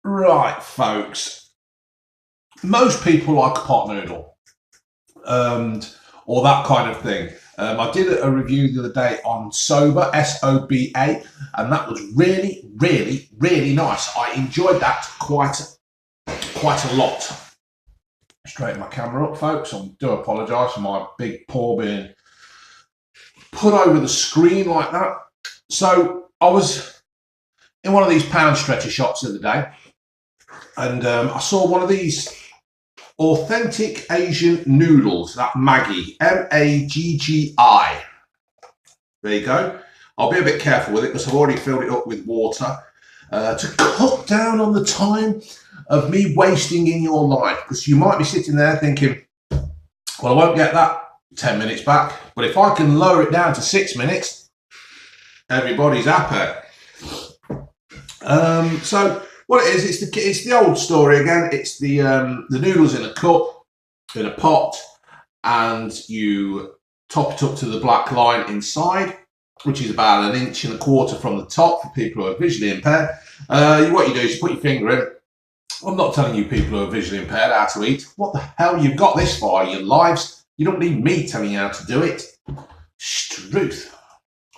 Right, folks. Most people like a pot noodle, or that kind of thing. I did a review the other day on Soba, SOBA, and that was really, really, really nice. I enjoyed that quite a lot. Straighten my camera up, folks. I do apologise for my big paw being put over the screen like that. So I was in one of these pound stretcher shops the other day, and I saw one of these authentic Asian noodles, that Maggi, Maggi. There you go. I'll be a bit careful with it because I've already filled it up with water to cut down on the time of me wasting in your life, because you might be sitting there thinking, well, I won't get that 10 minutes back, but if I can lower it down to 6 minutes, everybody's happy. So what it is, it's the old story again. It's the noodles in a cup, in a pot, and you top it up to the black line inside, which is about 1.25 inches from the top for people who are visually impaired. What you do is you put your finger in. I'm not telling you people who are visually impaired how to eat. What the hell? You've got this far in your lives. You don't need me telling you how to do it. Struth.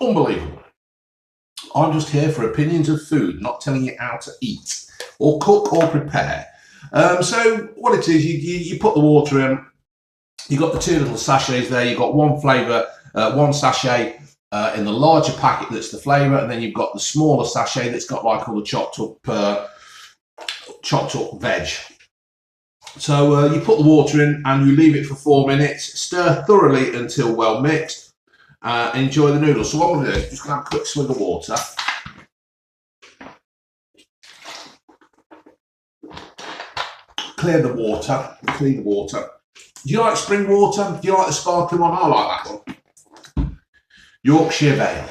Unbelievable. I'm just here for opinions of food, not telling you how to eat or cook or prepare. So what it is, you put the water in. You've got the two little sachets there. You've got one flavour, one sachet in the larger packet that's the flavour, and then you've got the smaller sachet that's got like all the chopped up veg. So you put the water in and you leave it for 4 minutes. Stir thoroughly until well mixed. Enjoy the noodles. So what I'm going to do is just going to have a quick swig of water. Clear the water. Clean the water. Do you like spring water? Do you like the sparkling one? I like that one. Yorkshire Vale.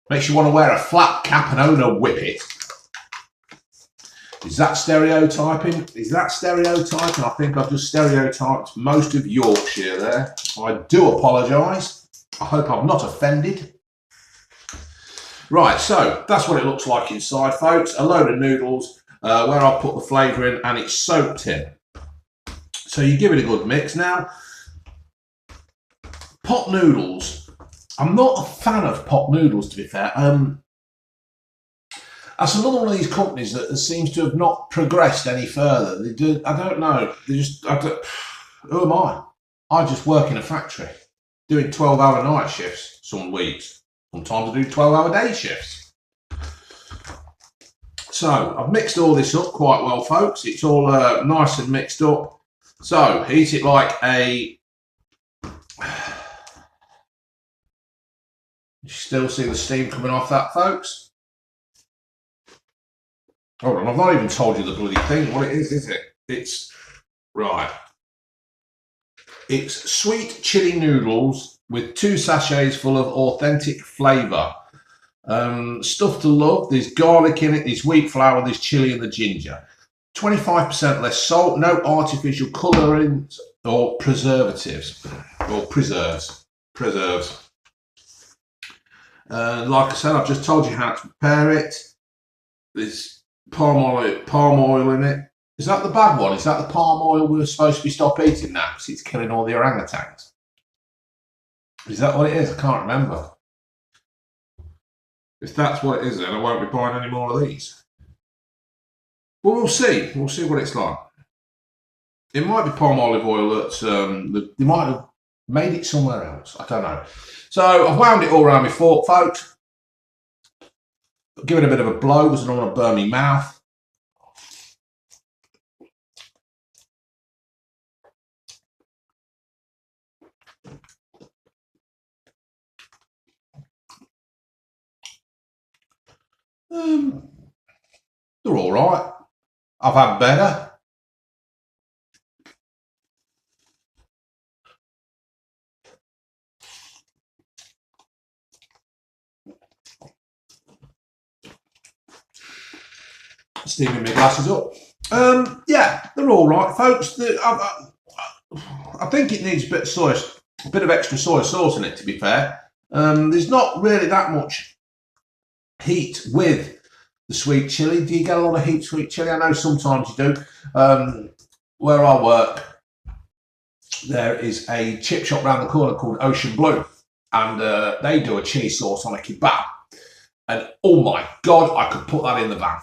Makes you want to wear a flat cap and own a whippet. Is that stereotyping? Is that stereotyping? I think I've just stereotyped most of Yorkshire there. I do apologise. I hope I'm not offended. Right, so that's what it looks like inside, folks. A load of noodles where I put the flavour in and it's soaked in. So you give it a good mix. Now, pot noodles. I'm not a fan of pot noodles, to be fair. That's another one of these companies that seems to have not progressed any further. They do. I don't know. Who am I? I just work in a factory, doing 12-hour night shifts some weeks. Sometimes I do 12-hour day shifts. So I've mixed all this up quite well, folks. It's all nice and mixed up. So heat it like a... You still see the steam coming off that, folks? Hold on, I've not even told you the bloody thing. What it is it? It's... Right. It's sweet chili noodles with 2 sachets full of authentic flavour. Stuff to love. There's garlic in it, there's wheat flour, there's chilli and the ginger. 25% less salt, no artificial colourings or preservatives. Or preserves. Like I said, I've just told you how to prepare it. There's palm oil in it. Is that the bad one? Is that the palm oil we're supposed to stop eating now because it's killing all the orangutans? Is that what it is? I can't remember. If that's what it is, then I won't be buying any more of these. Well, we'll see. We'll see what it's like. It might be palm olive oil that they might have made it somewhere else. I don't know. So I've wound it all around my fork, folks. Give it a bit of a blow because I don't want to burn my mouth. They're all right. I've had better. Steaming my glasses up. Yeah, they're all right, folks. I think it needs a bit of extra soy sauce in it, to be fair. There's not really that much heat with the sweet chili. Do you get a lot of heat sweet chili? I know sometimes you do. Where I work, there is a chip shop round the corner called Ocean Blue, and they do a chili sauce on a kebab. And oh my God, I could put that in the van.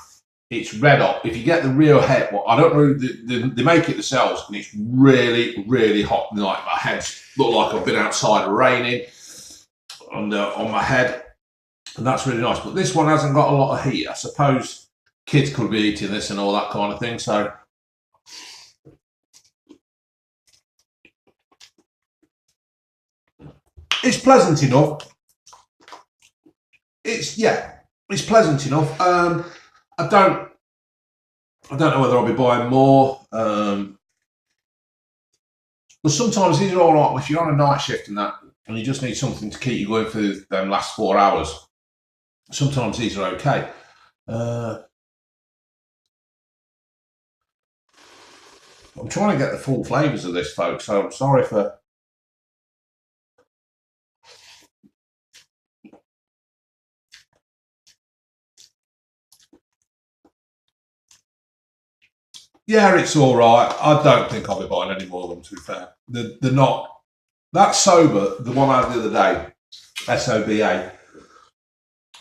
It's red hot. If you get the real head, well, I don't know, they make it themselves, and it's really, really hot. Like my head's look like I've been outside raining on my head, and that's really nice. But this one hasn't got a lot of heat. I suppose kids could be eating this and all that kind of thing. So it's pleasant enough. It's pleasant enough. I don't know whether I'll be buying more. But sometimes these are all right if you're on a night shift and that, and you just need something to keep you going for them last 4 hours. Sometimes these are okay. I'm trying to get the full flavours of this, folks, so I'm sorry for... Yeah, it's all right. I don't think I'll be buying any more of them, to be fair. They're not... That Soba, the one I had the other day, SOBA,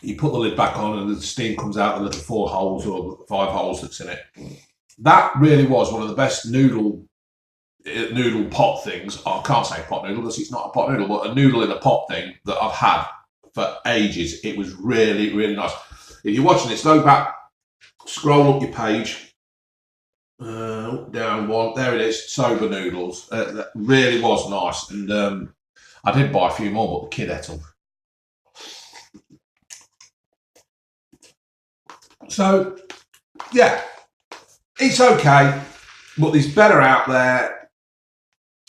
you put the lid back on and the steam comes out the little 4 holes or 5 holes that's in it. That really was one of the best noodle pot things. I can't say pot noodle because it's not a pot noodle, but a noodle in a pot thing that I've had for ages. It was really, really nice. If you're watching this, go back, scroll up your page, down one, there it is, Soba noodles. That really was nice, and I did buy a few more, but the kid ate them. So yeah, it's okay, but there's better out there.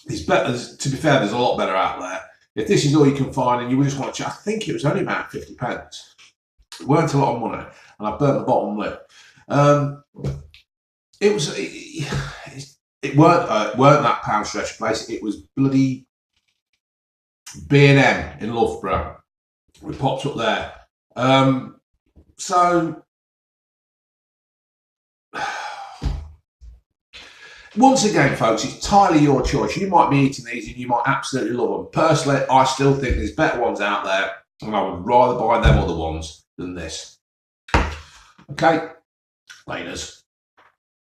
There's better. To be fair, there's a lot better out there. If this is all you can find and you just want to, I think it was only about 50 pence. It weren't a lot of money, and I burnt the bottom lip. It weren't that pound stretch place. It was bloody B&M in Loughborough. We popped up there. So once again, folks, it's entirely your choice. You might be eating these and you might absolutely love them. Personally, I still think there's better ones out there, and I would rather buy them other ones than this. Okay, laters.